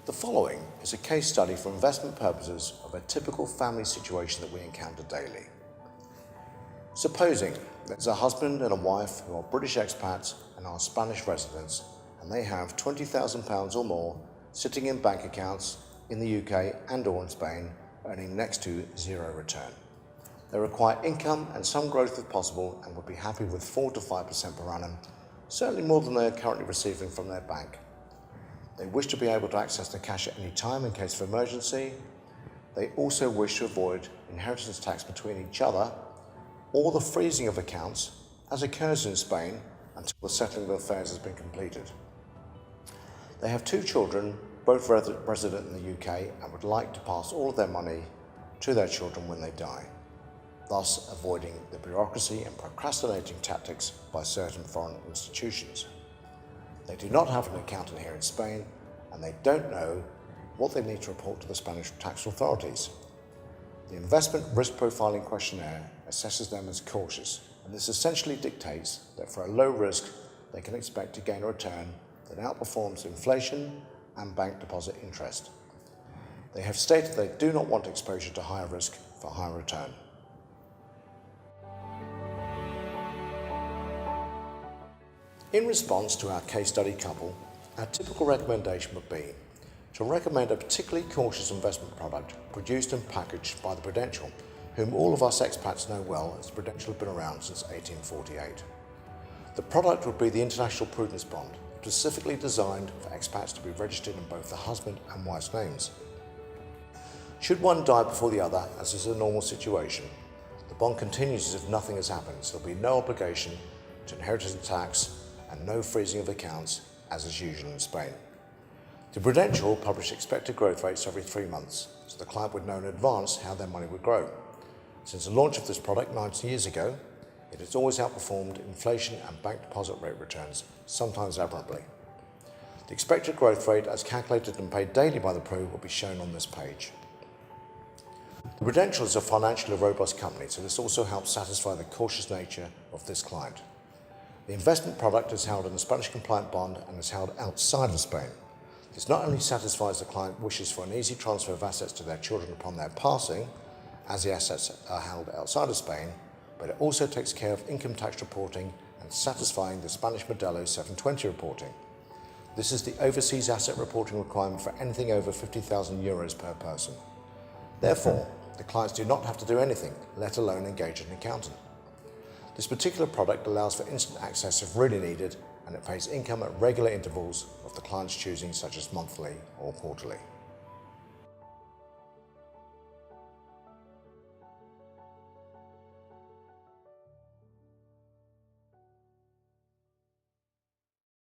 The following is a case study for investment purposes of a typical family situation that we encounter daily. Supposing there's a husband and a wife who are British expats and are Spanish residents, and they have £20,000 or more sitting in bank accounts in the UK and or in Spain, earning next to zero return. They require income and some growth if possible and would be happy with 4 to 5% per annum, certainly more than they are currently receiving from their bank. They wish to be able to access the cash at any time in case of emergency. They also wish to avoid inheritance tax between each other or the freezing of accounts as occurs in Spain until the settling of affairs has been completed. They have 2 children, both resident in the UK, and would like to pass all of their money to their children when they die, thus avoiding the bureaucracy and procrastinating tactics by certain foreign institutions. They do not have an accountant here in Spain, and they don't know what they need to report to the Spanish tax authorities. The investment risk profiling questionnaire assesses them as cautious, and this essentially dictates that for a low risk, they can expect to gain a return that outperforms inflation and bank deposit interest. They have stated they do not want exposure to higher risk for higher return. In response to our case study couple, our typical recommendation would be to recommend a particularly cautious investment product produced and packaged by the Prudential, whom all of us expats know well as the Prudential have been around since 1848. The product would be the International Prudence Bond, specifically designed for expats to be registered in both the husband and wife's names. Should one die before the other, as is a normal situation, the bond continues as if nothing has happened, so there will be no obligation to inheritance tax and no freezing of accounts, as is usual in Spain. The Prudential publish expected growth rates every 3 months, so the client would know in advance how their money would grow. Since the launch of this product 90 years ago, it has always outperformed inflation and bank deposit rate returns, sometimes admirably. The expected growth rate, as calculated and paid daily by the Pro, will be shown on this page. The Prudential is a financially robust company, so this also helps satisfy the cautious nature of this client. The investment product is held in a Spanish compliant bond and is held outside of Spain. This not only satisfies the client wishes for an easy transfer of assets to their children upon their passing, as the assets are held outside of Spain, but it also takes care of income tax reporting and satisfying the Spanish Modelo 720 reporting. This is the overseas asset reporting requirement for anything over €50,000 per person. Therefore, the clients do not have to do anything, let alone engage an accountant. This particular product allows for instant access if really needed, and it pays income at regular intervals of the client's choosing, such as monthly or quarterly.